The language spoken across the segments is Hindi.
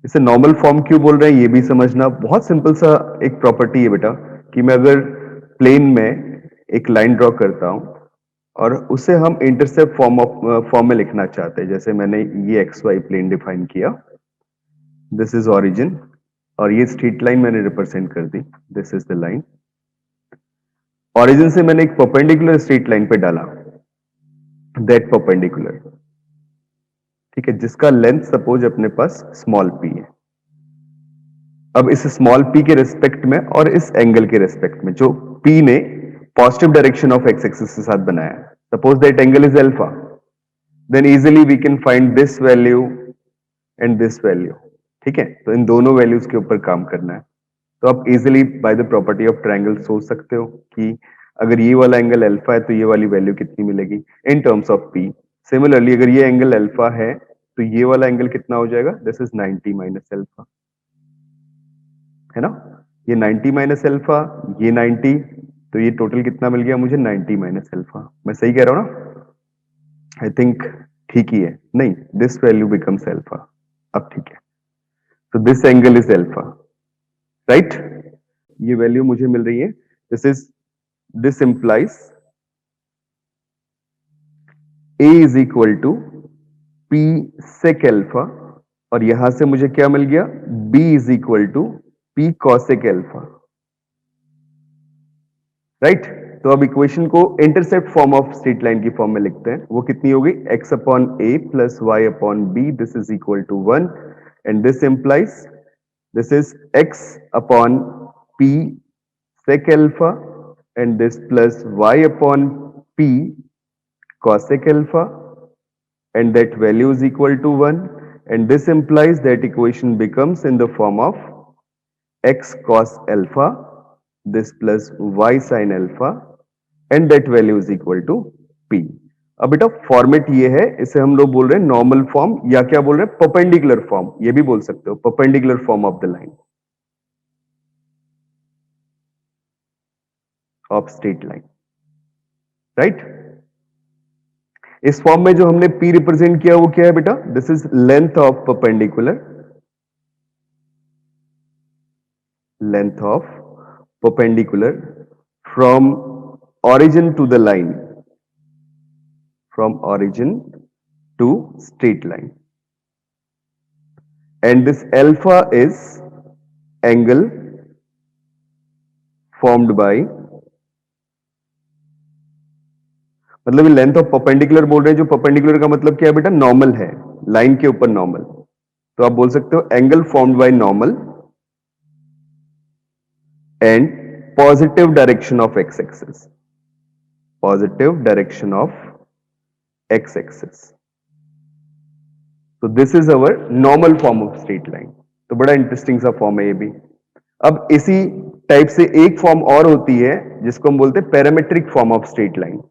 इसे नॉर्मल फॉर्म क्यों बोल रहे हैं ये भी समझना। बहुत सिंपल सा एक प्रॉपर्टी है बेटा कि मैं अगर प्लेन में एक लाइन ड्रॉ करता हूं और उसे हम इंटरसेप्ट फॉर्म में लिखना चाहते हैं, जैसे मैंने ये एक्स वाई प्लेन डिफाइन किया, दिस इज ओरिजिन, और ये स्ट्रेट लाइन मैंने रिप्रेजेंट कर दी, this is the line. Origin से मैंने एक परपेंडिकुलर स्ट्रेट लाइन पे डाला, दैट परपेंडिकुलर, ठीक है, जिसका लेंथ सपोज अपने पास स्मॉल पी है। अब इस स्मॉल पी के रिस्पेक्ट में और इस एंगल के रिस्पेक्ट में जो पी ने positive direction of x axis के साथ बनाया, suppose that angle is alpha, then easily we can find this value and this value, ठीक है। तो इन दोनों वैल्यूज के ऊपर काम करना है। तो आप easily by the property of triangle सोच सकते हो कि अगर ये वाला एंगल अल्फा है तो ये वाली वैल्यू कितनी मिलेगी in terms of P. Similarly अगर ये एंगल अल्फा है तो ये वाला एंगल कितना हो जाएगा, दिस इज 90 माइनस अल्फा, है ना। ये 90 माइनस अल्फा, ये 90, तो ये टोटल कितना मिल गया मुझे, 90 माइनस अल्फा। मैं सही कह रहा हूं ना? आई थिंक ठीक ही है, नहीं, दिस वैल्यू बिकम्स अल्फा। अब ठीक है, तो this angle is alpha, right. ये वैल्यू मुझे मिल रही है, this implies a is equal to p sec alpha, और यहां से मुझे क्या मिल गया, b is equal to p cosec alpha, right. तो अब इक्वेशन को intercept form of straight line की फॉर्म में लिखते हैं। वो कितनी होगी, x upon a plus y upon b, this is equal to 1, and this implies this is x upon p sec alpha and this plus y upon p cosec alpha, and that value is equal to 1, and this implies that equation becomes in the form of x cos alpha, this plus y sin alpha, and that value is equal to p। अब बेटा फॉर्मेट ये है, इसे हम लोग बोल रहे हैं नॉर्मल फॉर्म, या क्या बोल रहे हैं, परपेंडिकुलर फॉर्म, ये भी बोल सकते हो, perpendicular form of the line of straight line, right. इस फॉर्म में जो हमने P रिप्रेजेंट किया वो क्या है बेटा, this is length of perpendicular, length of perpendicular from origin to the line, from origin to straight line, and this alpha is angle formed by, मतलब लेंथ ऑफ परपेंडिकुलर बोल रहे हैं, जो परपेंडिकुलर का मतलब क्या है बेटा, नॉर्मल है, लाइन के ऊपर नॉर्मल। तो आप बोल सकते हो angle formed by normal and positive direction of x axis, positive direction of x axis. तो this is our normal form of straight line. तो बड़ा इंटरेस्टिंग सा फॉर्म है ये भी। अब इसी टाइप से एक फॉर्म और होती है जिसको हम बोलते हैं parametric form of straight line.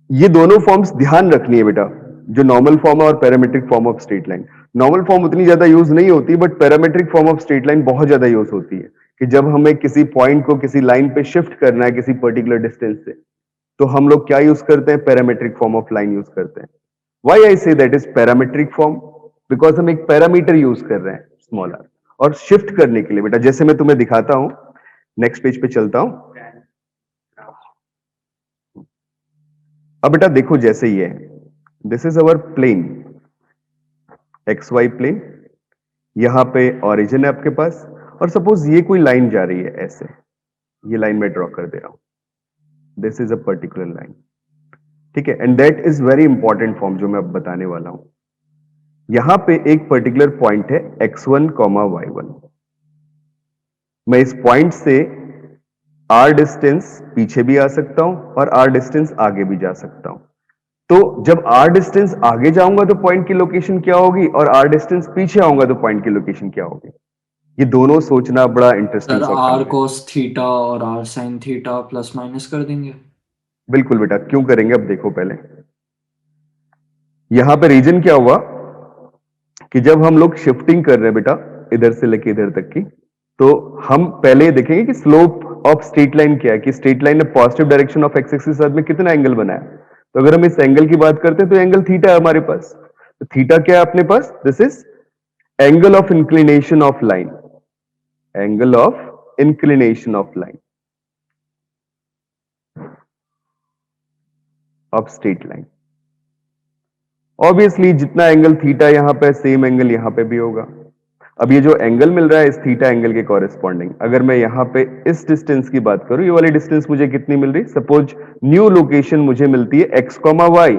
ये दोनों फॉर्म्स ध्यान रखनी है बेटा, जो नॉर्मल फॉर्म है और parametric form of straight line. Normal form उतनी ज्यादा यूज नहीं होती, but parametric form of straight line बहुत ज्यादा यूज होती है कि जब हमें किसी पॉइंट को किसी लाइन पे शिफ्ट करना है किसी पर्टिकुलर डिस्टेंस से, तो हम लोग क्या यूज करते हैं, parametric form of line use करते हैं। Why I say that is parametric form, because हम एक पैरामीटर यूज कर रहे हैं स्मॉल आर, और शिफ्ट करने के लिए बेटा जैसे मैं तुम्हें दिखाता हूं, नेक्स्ट पेज पे चलता हूं। अब बेटा देखो जैसे ही है, this is our plane x Y plane, यहां पे ऑरिजिन है आपके पास, और सपोज ये कोई लाइन जा रही है ऐसे, ये लाइन मैं ड्रॉ कर दे रहा हूं, this is a particular line, ठीक है। And that is very important form जो मैं अब बताने वाला हूं। यहां पे एक पर्टिकुलर पॉइंट है x1, y1। मैं इस पॉइंट से r डिस्टेंस पीछे भी आ सकता हूं और r डिस्टेंस आगे भी जा सकता हूं। तो जब r डिस्टेंस आगे जाऊंगा तो पॉइंट की लोकेशन क्या होगी, और r डिस्टेंस पीछे आऊंगा तो पॉइंट की लोकेशन क्या होगी। ये दोनों सोचना बड़ा इंटरेस्टिंग सर सा आर काम है। कोस थीटा और r sine theta plus minus कर देंगे। बिल्कुल बेटा, क्यों करेंगे, अब देखो पहले यहां पे रीजन क्या हुआ कि जब हम लोग शिफ्टिंग कर रहे हैं बेटा इधर से लेके इधर तक की, तो हम पहले देखेंगे कि स्लोप ऑफ स्ट्रेट लाइन क्या है, कि स्ट्रेट लाइन ने positive direction of x axis के साथ में कितना एंगल बनाया। तो अगर हम इस एंगल की बात करते हैं तो एंगल थीटा है हमारे पास। तो थीटा क्या है अपने पास, this is angle of inclination of line, angle of inclination of line of straight line. Obviously जितना एंगल थीटा यहां पे सेम एंगल यहां पे भी होगा। अब ये जो एंगल मिल रहा है इस थीटा एंगल के कॉरेस्पॉन्डिंग, अगर मैं यहां पे इस डिस्टेंस की बात करूं, ये वाली डिस्टेंस मुझे कितनी मिल रही, सपोज न्यू लोकेशन मुझे मिलती है x, y,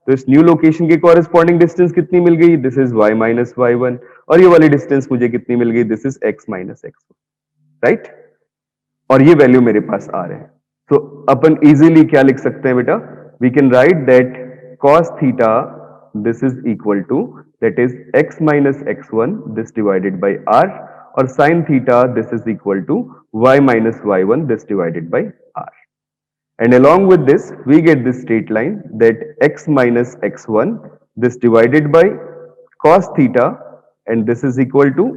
तो इस न्यू लोकेशन के कॉरेस्पॉन्डिंग डिस्टेंस कितनी मिल गई, this is y minus y1, और ये वाली डिस्टेंस मुझे कितनी मिल गई, this is x minus x1, right. और ये वैल्यू मेरे पास आ रहे हैं, तो अपन इजीली क्या लिख सकते हैं बेटा, we can write that cos theta this is equal to, that is x minus x1 this divided by r, और sin theta this is equal to y minus y1 this divided by r, and along with this we get this straight line that x minus x1 this divided by cos theta, and this is equal to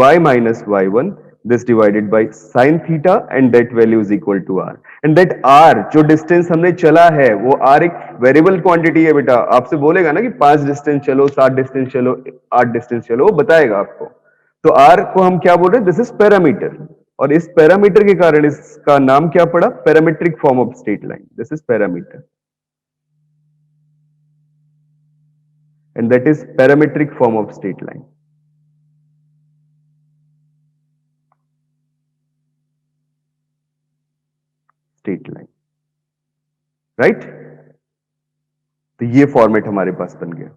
y minus y1 this divided by sin theta, and that value is equal to r, and that r जो डिस्टेंस हमने चला है वो r एक वेरिएबल क्वांटिटी है बेटा। आपसे बोलेगा ना कि 5 डिस्टेंस चलो, 7 डिस्टेंस चलो, 8 डिस्टेंस चलो, वो बताएगा आपको। तो r को हम क्या बोल रहे हैं, दिस इज पैरामीटर, और इस पैरामीटर के कारण इसका नाम क्या पड़ा, parametric form of straight line, this is parameter, and that is parametric form of straight line. Straight line, right. तो ये फॉर्मेट हमारे पास बन गया।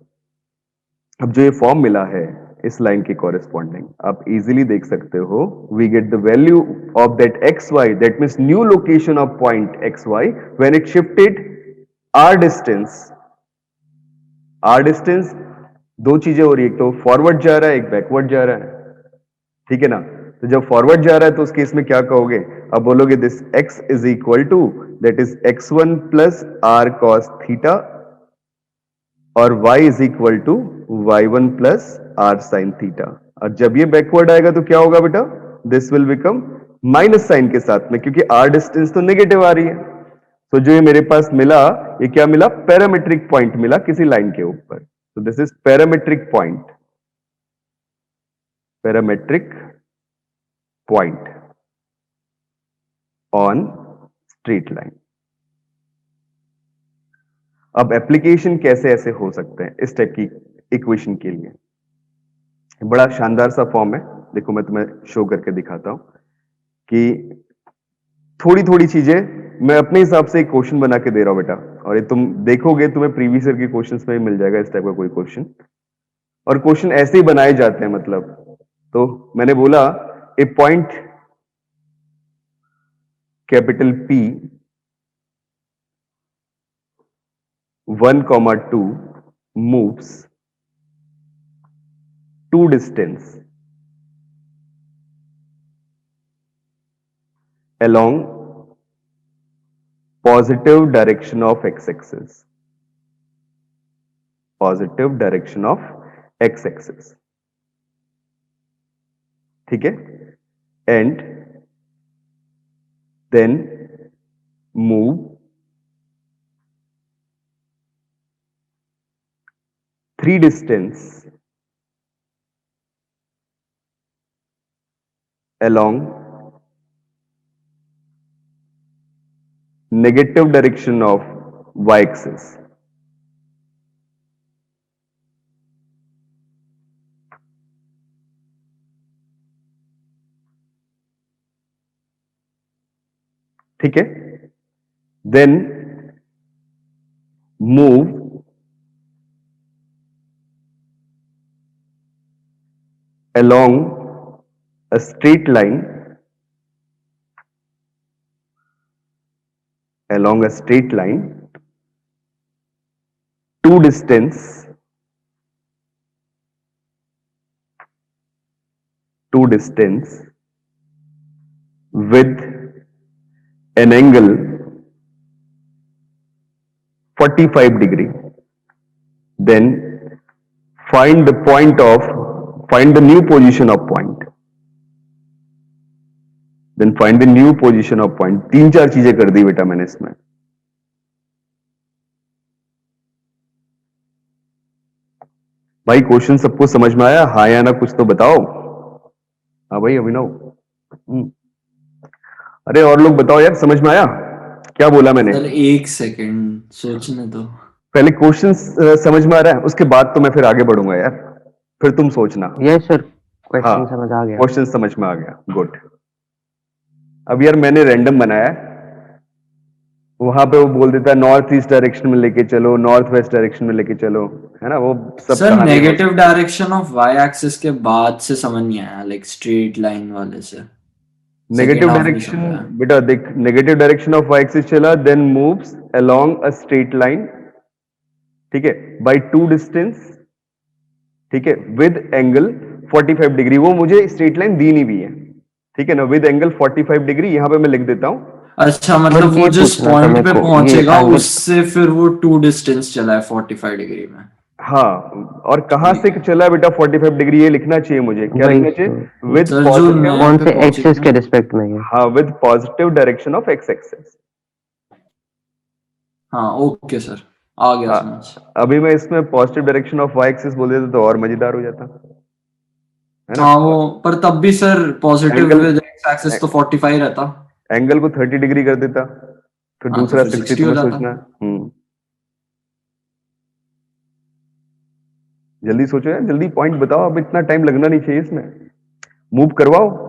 अब जो ये फॉर्म मिला है इस लाइन के कॉरेस्पॉन्डिंग, आप इजीली देख सकते हो, we get the value of that x y, that means new location of point x y when it shifted r distance. R distance दो चीजें हो रही है, एक तो फॉरवर्ड जा रहा है, एक बैकवर्ड जा रहा है, ठीक है ना। तो जब फॉरवर्ड जा रहा है तो उस केस में क्या कहोगे, अब बोलोगे this x is equal to, that is x1 plus r cos theta, और y is equal to y1 plus r sine theta. और जब ये बैकवर्ड आएगा तो क्या होगा बेटा, this will become minus sine के साथ में, क्योंकि आर डिस्टेंस तो नेगेटिव आ रही है। तो जो ये मेरे पास मिला, ये क्या मिला, पैरामीट्रिक पॉइंट मिला किसी लाइन के ऊपर। तो this is parametric point, parametric point on straight line. अब एप्लीकेशन कैसे ऐसे हो सकते हैं इस टाइप की इक्वेशन के लिए, बड़ा शानदार सा फॉर्म है, देखो मैं तुम्हें शो करके दिखाता हूं कि थोड़ी थोड़ी चीजें मैं अपने हिसाब से एक क्वेश्चन बना के दे रहा हूं बेटा, और ये तुम देखोगे तुम्हें प्रीवियस ईयर के क्वेश्चंस में भी मिल जाएगा इस टाइप का कोई क्वेश्चन, और क्वेश्चन ऐसे ही बनाए जाते हैं मतलब। तो मैंने बोला ए point capital P 1,2 moves to distance along positive direction of x-axis, positive direction of x-axis, ठीक है, and then move three distance along negative direction of y-axis, ठीक है, then move along a straight line, along a straight line to distance with an angle 45 degree, then find the new position of point, then find the new position of point। तीन चार चीजें कर दी बेटा मैंने इसमें। भाई क्वेश्चन सबको समझ में आया? हाँ या ना कुछ तो बताओ। हाँ भाई अभिनव। अरे और लोग बताओ यार, समझ में आया क्या बोला मैंने? सर एक सेकंड सोचने दो। पहले क्वेश्चन समझ में आ रहा है, उसके बाद तो मैं फिर आगे बढ़ूंगा यार, फिर तुम सोचना। यस सर, हाँ क्वेश्चन समझ आ गया। क्वेश्चन समझ में आ गया, गुड। अब यार मैंने रैंडम बनाया है, वहां पे वो बोल देता है नॉर्थ ईस्ट डायरेक्शन में लेके चलो, नॉर्थ वेस्ट डायरेक्शन में लेके चलो, है ना, वो सब सर कहानी हो negative direction of Y axis के बाद से समझ नहीं आया, लाइक स्ट्रेट लाइन वाले से सेकेंड नेगेटिव हाफ नहीं डायरेक्शन। समझा। बेटा देख, negative direction of Y axis चला, then moves along a straight line, ठीक है, बाय टू डिस्टेंस, ठीक है, विद एंगल 45 डिग्री। वो मुझे स्ट्रेट लाइन दी नहीं हुई है, ठीक है ना, विद एंगल 45 डिग्री। यहां पे मैं लिख देता हूं। अच्छा, सर मतलब वो ये जिस पूछना था पॉइंट मेरे पे को, ये पहुंचेगा एंगल। उससे फिर वो टू डिस्टेंस चला है 45 डिग्री में। हाँ, और कहां से चला बेटा 45 डिग्री, ये लिखना चाहिए मुझे। क्या वही लिखना चाहिए? सर, विद सर जो पॉजिटिव। मैप कौन पे से पहुंचेगा एक्सेस ना। के रिस्पेक्ट में ये? हाँ, with positive direction of x axis. हाँ ओके सर, आ गया समझ। अभी मैं इसमें positive direction of Y axis बोल देता तो और मजेदार हो जाता, है ना। हाँ वो, पर तब भी sir positive angle, with x axis तो 45 रहता। एंगल को 30 डिग्री कर देता, फिर हाँ तो दूसरा फिर 60 60 हो तुम्हें जाता। सोचना है। जल्दी सोचो यार, जल्दी पॉइंट बताओ, अब इतना टाइम लगना नहीं चाहिए इसमें, मूव करवाओ।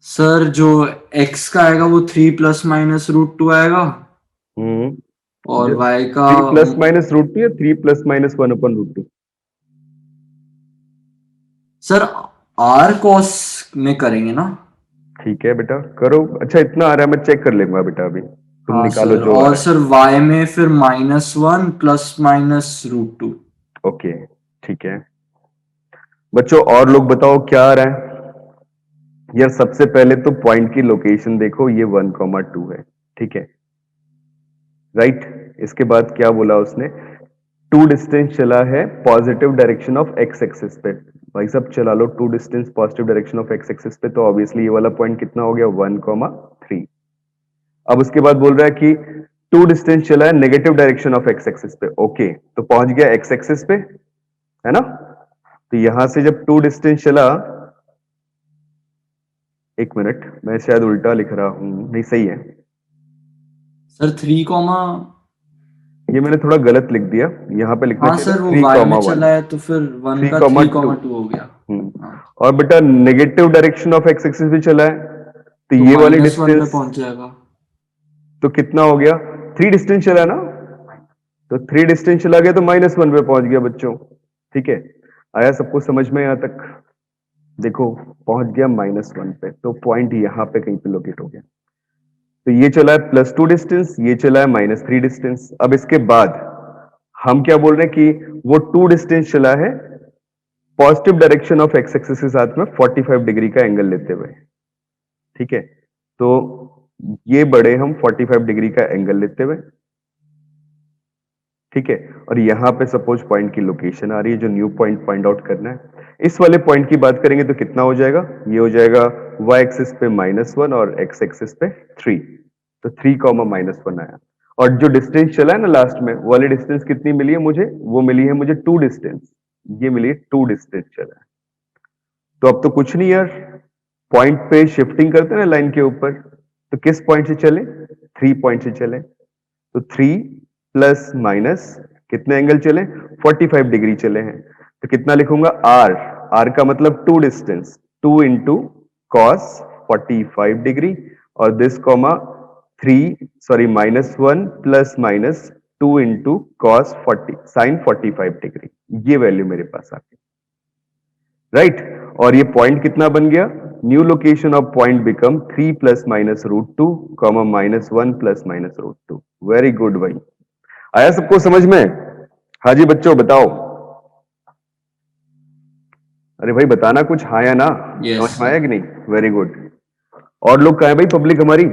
सर जो x का आएगा वो 3 ± √2 आएगा, हम्म और y का 3 ± √2 या 3 ± 1/√2? सर r cos में करेंगे ना। ठीक है बेटा, करो। अच्छा इतना आ रहा है, मैं चेक कर लूंगा बेटा, अभी तुम हाँ निकालो सर, जो आ और रहा सर y में फिर -1 ± √2। है। ओके, ठीक है बच्चों, और लोग बताओ क्या आ रहा है। यार सबसे पहले तो पॉइंट की लोकेशन देखो, ये 1,2 है, ठीक है, राइट। इसके बाद क्या बोला उसने? टू डिस्टेंस चला है positive direction of x axis पे। भाई साहब चला लो two distance positive direction of x axis पे, तो ऑब्वियसली ये वाला पॉइंट कितना हो गया? 1,3। अब उसके बाद बोल रहा है कि टू डिस्टेंस चला है negative direction of x axis पे। ओके, तो पहुंच गया एक्स एक्सिस पे, है ना। तो यहां से जब टू डिस्टेंस चला, एक मिनट, मैं शायद उल्टा लिख रहा हूं, नहीं सही है, सर 3, ये मैंने थोड़ा गलत लिख दिया, यहां पे लिखना हाँ चाहिए सर वो था y में 3,1। चला है तो फिर 1 थ्री का कॉमा 3, टू 2 हो गया। हाँ और बेटा negative direction of x axis भी चला है, तो तो ये वाली -1 पे डिस्टेंस पहुंच जाएगा। तो कितना हो गया? 3 डिस्टेंस चला ना, तो 3 डिस्टेंस चला गया तो -1 पे पहुंच गया बच्चों, ठीक है। आया सबको समझ में यहाँ तक? देखो पहुंच गया -1 पे, तो पॉइंट यहाँ पे कहीं पे लोकेट हो गया। तो ये चला है +2 डिस्टेंस, ये चला है -3 डिस्टेंस। अब इसके बाद हम क्या बोल रहे हैं कि वो 2 डिस्टेंस चला है positive direction of x axis के साथ में 45 डिग्री का एंगल लेते हुए, ठीक है। तो ये बड़े हम 45 डिग्री का एंगल लेते हुए, ठीक है। और यहां पे सपोज पॉइंट की लोकेशन आ रही है, जो न्यू पॉइंट फाइंड आउट करना है। इस वाले पॉइंट की बात करेंगे तो कितना हो जाएगा? ये हो जाएगा y एक्सिस पे -1 और x एक्सिस पे 3, तो 3, -1 आया। और जो डिस्टेंस चला है ना लास्ट में, वो वाली डिस्टेंस कितनी मिली है मुझे? वो मिली है मुझे 2 डिस्टेंस, ये मिली है 2 डिस्टेंस चला है। तो अब तो कुछ नहीं यार, पॉइंट पे शिफ्टिंग करते हैं ना लाइन के ऊपर, तो किस पॉइंट से चले? 3 पॉइंट से चले, तो 3 प्लस माइनस कितने एंगल चले? 45 डिग्री चले हैं। तो कितना लिखूंगा? आर, आर का मतलब 2 डिस्टेंस, 2 इंटू कॉस 45 डिग्री, और this comma 3 sorry -1 plus minus 2 into cos 40 sine 45 degree. ये वैल्यू मेरे पास आ गई, राइट। और ये पॉइंट कितना बन गया? New location of point become 3 ± √2, -1 ± √2। Very good भाई, आया सबको समझ में? हाँ जी बच्चों बताओ। अरे भाई बताना कुछ, हाँ या ना, यस समझ में आया सर। कि नहीं? Very good. और लोग कहाँ है भाई, पब्लिक हमारी?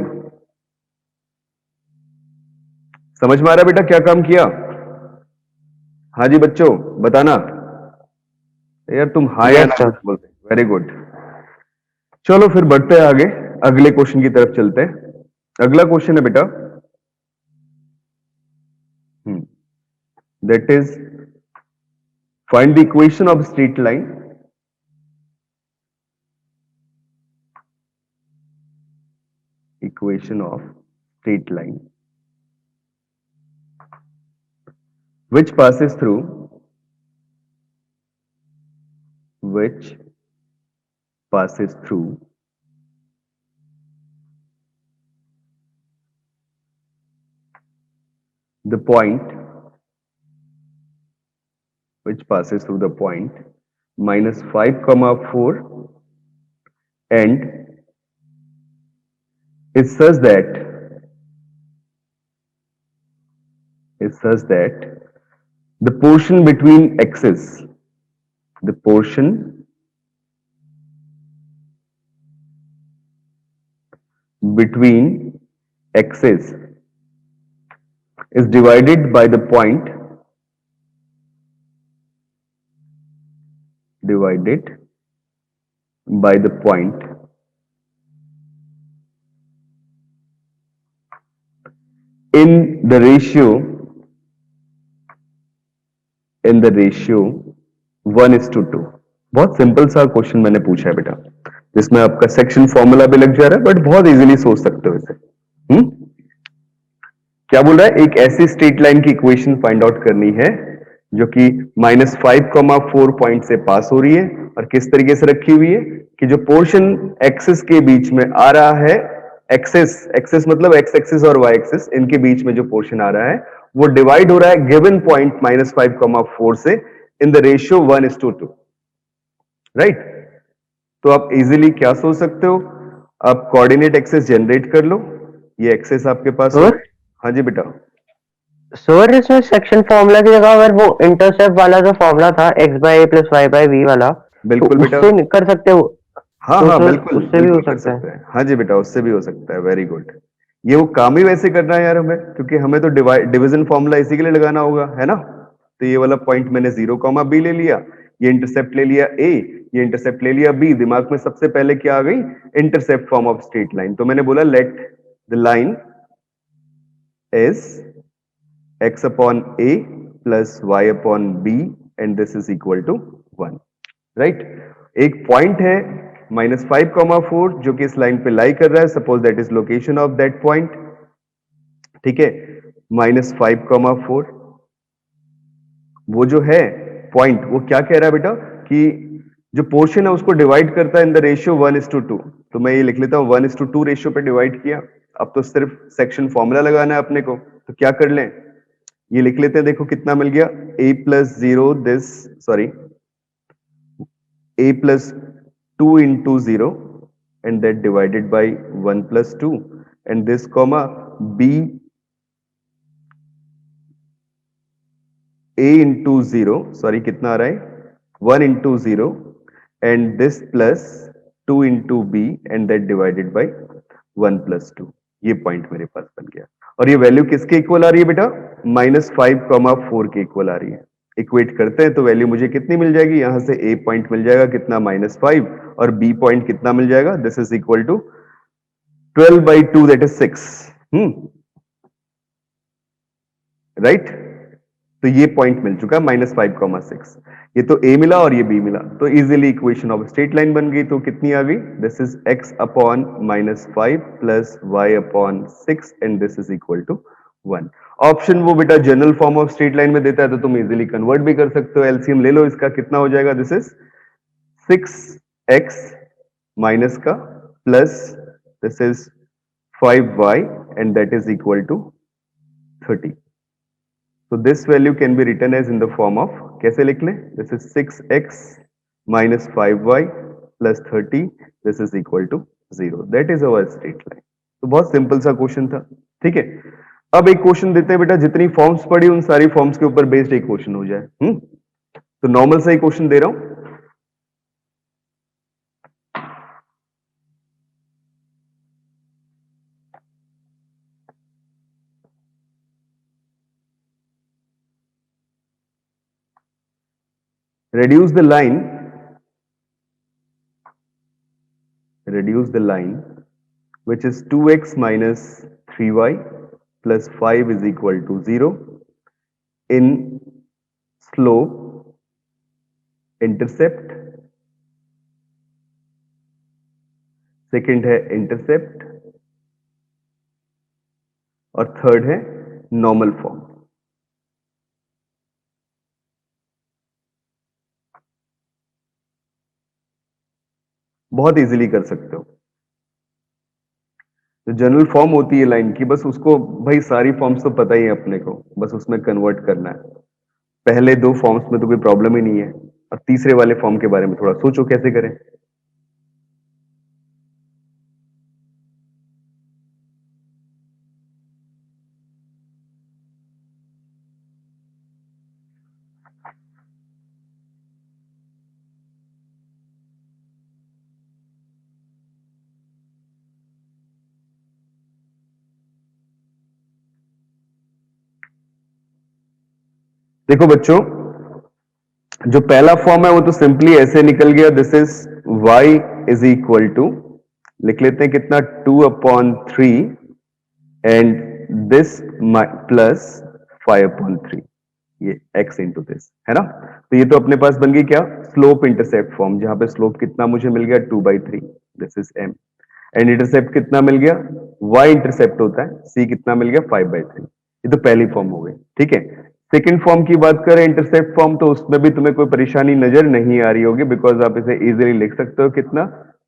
समझ में आ रहा है बेटा क्या काम किया? हाँ जी बच्चों, बताना यार, तुम हाँ या यस ना सर। बोलते। Very good. चलो फिर बढ़ते हैं आगे, अगले क्वेश्चन की तरफ चलते हैं। अगला क्वेश्चन है बेटा, that is find the equation of straight line equation of straight line which passes through the point minus 5 comma 4 and is such that the portion between axes is divided by the point in the ratio 1:2। बहुत सिंपल सा क्वेश्चन मैंने पूछा है बेटा, जिसमें आपका सेक्शन फॉर्मूला भी लग जा रहा है, बट बहुत इजीली सोच सकते हो इसे। क्या बोल रहा है, एक ऐसी स्ट्रेट लाइन की इक्वेशन फाइंड आउट करनी है जो कि -5,4 पॉइंट से पास हो रही है, और किस तरीके से रखी हुई है कि जो पोर्शन एक्सिस के बीच में आ रहा है, एक्सिस मतलब एक्स एक्सिस और वाई एक्सिस, इनके बीच में जो पोर्शन आ रहा है वो डिवाइड हो रहा है गिवन पॉइंट -5,4 से इन द रेशियो 1:2। राइट? तो आप इजीली क्या सोच सकते हो, आप कोऑर्डिनेट एक्सेस जनरेट कर लो, ये एक्सेस आपके पास हो। सर हाँ जी बेटा। सर इसमें सेक्शन फॉर्मूला की जगह अगर वो इंटरसेप्ट वाला जो फॉर्मूला था x/a+y/b वाला, तो बिल्कुल बेटा। उससे कर सकते हो? हाँ तो हाँ सर बिल्कुल उससे भी हो बिल्कुल कर सकता है? सकते हैं। हाँ जी बेटा, उससे भी हो सकता है। Very good. ये वो काम ही वैसे करना है यार हमें, क्योंकि हमें तो डिवीजन फॉर्मूला इसी के लिए लगाना होगा, है ना? तो ये वाला पॉइंट मैंने 0,b ले लिया, ये इंटरसेप्ट ले लिया a, ये इंटरसेप्ट ले लिया b। दिमाग में सबसे पहले क्या आ गई, intercept form of straight line. तो मैंने बोला let the line is x upon a plus y upon b and this is equal to 1। Right? एक पॉइंट है -5,4 जो कि इस लाइन पे लाई कर रहा है, suppose that is location of that point. ठीक है, -5,4 वो जो है पॉइंट, वो क्या कह रहा है बेटा कि जो पोर्शन है उसको डिवाइड करता है इन द रेशियो 1:2। तो मैं ये लिख लेता हूं 1:2 रेशियो पे डिवाइड किया। अब तो सिर्फ सेक्शन फॉर्मूला लगाना है अपने को, तो क्या कर लें, ये लिख लेते हैं। देखो कितना मिल गया, a plus 2 into 0 and that divided by 1 plus 2 and this comma b a into 0, sorry कितना आ रहा है 1 into 0 and this plus 2 into b and that divided by 1 plus 2। ये पॉइंट मेरे पास बन गया, और ये वैल्यू किसके इक्वल आ रही है बेटा, -5,4 के इक्वल आ रही है। इक्वेट करते हैं तो वैल्यू मुझे कितनी मिल जाएगी, यहां से a पॉइंट मिल जाएगा कितना -5, और b पॉइंट कितना मिल जाएगा, this is equal to 12/2 that is 6। Right? तो ये पॉइंट मिल चुका -5,6। ये तो a मिला और ये b मिला, तो easily equation of straight line बन गई। तो कितनी आ गई, this is x upon -5 plus y upon 6 and this is equal to 1। Option वो बेटा general form of straight line में देता है, तो तुम इजीली कन्वर्ट भी कर सकते हो। एलसीएम ले लो इसका, कितना हो जाएगा, दिस इज 6x माइनस का plus this is 5y and that is equal to 30। So this value can be written as in the form of, कैसे लिख लें, this is 6x minus 5y plus 30, this is equal to 0। That is our straight line। तो बहुत सिंपल सा क्वेश्चन था। ठीक है, अब एक क्वेश्चन देते हैं बेटा, जितनी फॉर्म्स पढ़ी उन सारी फॉर्म्स के ऊपर बेस्ड एक क्वेश्चन हो जाए। तो नॉर्मल सा ही क्वेश्चन दे रहा हूं, reduce the line which is 2x minus 3y plus 5 is equal to 0 in slope, intercept, second है इंटरसेप्ट और थर्ड है नॉर्मल फॉर्म। बहुत इजीली कर सकते हो। जो जनरल फॉर्म होती है लाइन की, बस उसको भाई सारी फॉर्म्स तो पता ही है अपने को, बस उसमें कन्वर्ट करना है। पहले दो फॉर्म्स में तो कोई प्रॉब्लम ही नहीं है, और तीसरे वाले फॉर्म के बारे में थोड़ा सोचो कैसे करें। देखो बच्चों, जो पहला फॉर्म है वो तो सिंपली ऐसे निकल गया, this is y is equal to, लिख लेते हैं कितना, 2/3 एंड दिस प्लस 5/3, ये x इंटू दिस है ना। तो ये तो अपने पास बन गई क्या, स्लोप इंटरसेप्ट फॉर्म, जहां पे स्लोप कितना मुझे मिल गया 2/3, this is m, and intercept कितना मिल गया, y इंटरसेप्ट होता है, c कितना मिल गया 5/3। ये तो पहली फॉर्म हो गई, ठीक है। सेकंड फॉर्म की बात करें इंटरसेप्ट फॉर्म, तो उसमें भी तुम्हें कोई परेशानी नजर नहीं आ रही होगी, बिकॉज आप इसे इजीली लिख सकते हो कितना,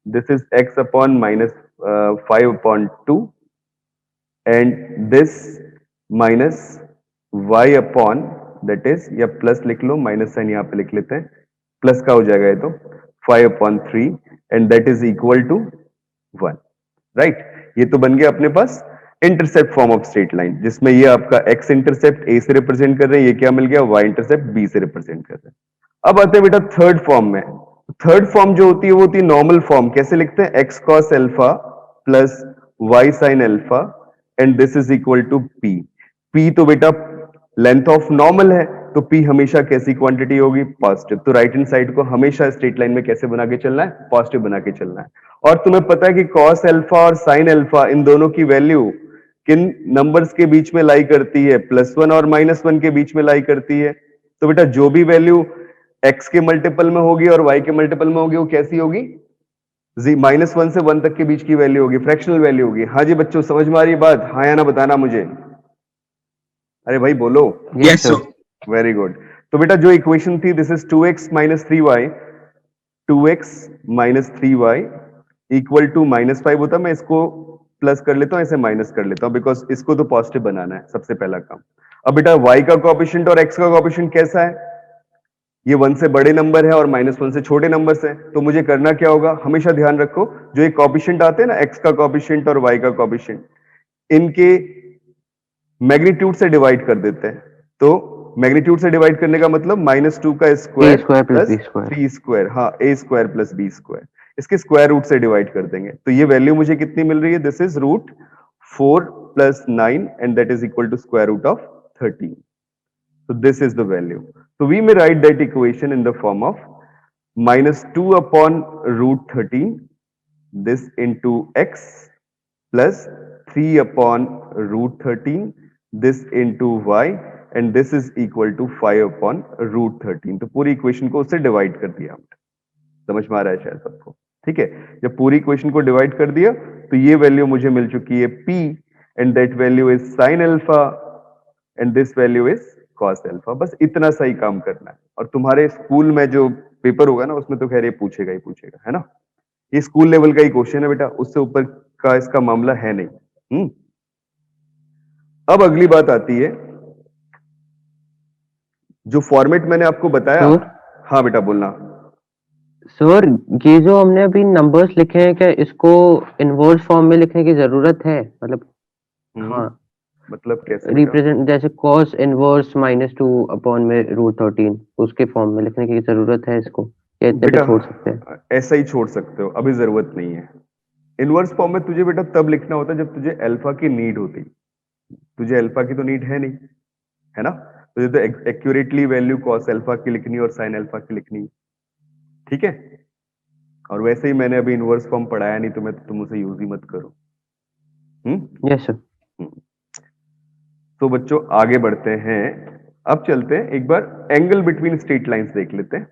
this is x upon minus 5/2 and this minus y upon, that is, या प्लस लिख लो, माइनस साइन यहाँ पे लिख लेते हैं, प्लस का हो जाएगा ये तो 5/3 and that is equal to 1, right. ये तो बन गया अपने पास intercept form of straight line, जिसमें ये आपका x इंटरसेप्ट a से रिप्रेजेंट कर रहे हैं, ये क्या मिल गया, y इंटरसेप्ट b से रिप्रेजेंट कर रहे हैं। अब आते हैं बेटा थर्ड फॉर्म में। थर्ड फॉर्म जो होती है वो होती है नॉर्मल फॉर्म। कैसे लिखते हैं, x cos alpha plus y sin alpha and this is equal to p। p तो बेटा लेंथ ऑफ नॉर्मल है, तो p हमेशा कैसी क्वांटिटी होगी, पॉजिटिव। तो राइट हैंड साइड को हमेशा स्ट्रेट लाइन में कैसे बना के चलना है, पॉजिटिव बना के चलना है। और तुम्हें पता है कि cos अल्फा और sin अल्फा, इन दोनों की वैल्यू किन नंबर्स के बीच में लाई करती है, +1 और -1 के बीच में लाई करती है। तो बेटा जो भी वैल्यू x के मल्टीपल में होगी और y के मल्टीपल में होगी, वो कैसी होगी, -1 से 1 तक के बीच की वैल्यू होगी, फ्रैक्शनल वैल्यू होगी। हाँ जी बच्चों, समझ में आ रही बात, हाँ या ना बताना मुझे, अरे भाई बोलो। Yes sir. Very good. तो बेटा जो इक्वेशन थी, this is 2x minus 3y, 2x minus 3y equal to -5 होता, मैं इसको प्लस कर लेता हूं, ऐसे माइनस कर लेता हूं, बिकॉज इसको तो पॉजिटिव बनाना है सबसे पहला काम। अब बेटा y का कोएफिशिएंट और x का कोएफिशिएंट कैसा है, ये 1 से बड़े नंबर है और -1 से छोटे नंबर से, तो मुझे करना क्या होगा, हमेशा ध्यान रखो, जो ये कोएफिशिएंट आते हैं ना, x का कोएफिशिएंट और y का कोएफिशिएंट, इनके मैग्नीट्यूड से डिवाइड कर देते हैं। तो मैग्नीट्यूड से डिवाइड करने का मतलब -2 का स्क्वायर प्लस 3 स्क्वायर, हाँ a square plus b square, इसके स्क्वायर रूट से डिवाइड कर देंगे। तो ये वैल्यू मुझे कितनी मिल रही है, this is √4 + 9 and that is equal to square root of 13। So this is the value. So we may write that equation in the form of -2 upon √13, this into x, plus 3 upon √13, this into y, and this is equal to 5 upon √13। तो पूरी इक्वेशन को उससे डिवाइड कर दिया हमने। समझ में आ रहा है शायद सबको, ठीक है। जब पूरी इक्वेशन को डिवाइड कर दिया तो ये वैल्यू मुझे मिल चुकी है p, and that value is sin alpha and this value is cos alpha. बस इतना सही काम करना है, और तुम्हारे स्कूल में जो पेपर होगा ना, उसमें तो खैर ये पूछेगा ही पूछेगा, है ना। ये स्कूल लेवल का ही क्वेश्चन है बेटा, उससे ऊपर का इसका मामला है नहीं। अब अगली बात आती है, जो फॉर्मेट मैंने आपको बताया। हाँ बेटा बोलना। सर ये जो हमने अभी नंबर्स लिखे हैं, क्या इसको इनवर्स फॉर्म में लिखने की जरूरत है, मतलब हाँ मतलब कैसे रिप्रेजेंट, जैसे cos इनवर्स -2 अपॉन में √13, उसके फॉर्म में लिखने की जरूरत है इसको, या इतने पे बेटा छोड़ सकते हैं? ऐसा ही छोड़ सकते हो, अभी जरूरत नहीं है। इनवर्स फॉर्म में तुझे बेटा तब लिखना होता है जब तुझे अल्फा की नीड होती, तुझे अल्फा की तो नीड है नहीं, है ना। तो ये तो एक्यूरेटली वैल्यू कॉस अल्फा की लिखनी और साइन अल्फा की लिखनी, ठीक है। और वैसे ही मैंने अभी इनवर्स फॉर्म पढ़ाया नहीं, तो मैं तुम उसे यूज ही मत करो। Yes sir. तो बच्चों आगे बढ़ते हैं, अब चलते हैं एक बार एंगल बिटवीन स्ट्रेट लाइंस देख लेते हैं।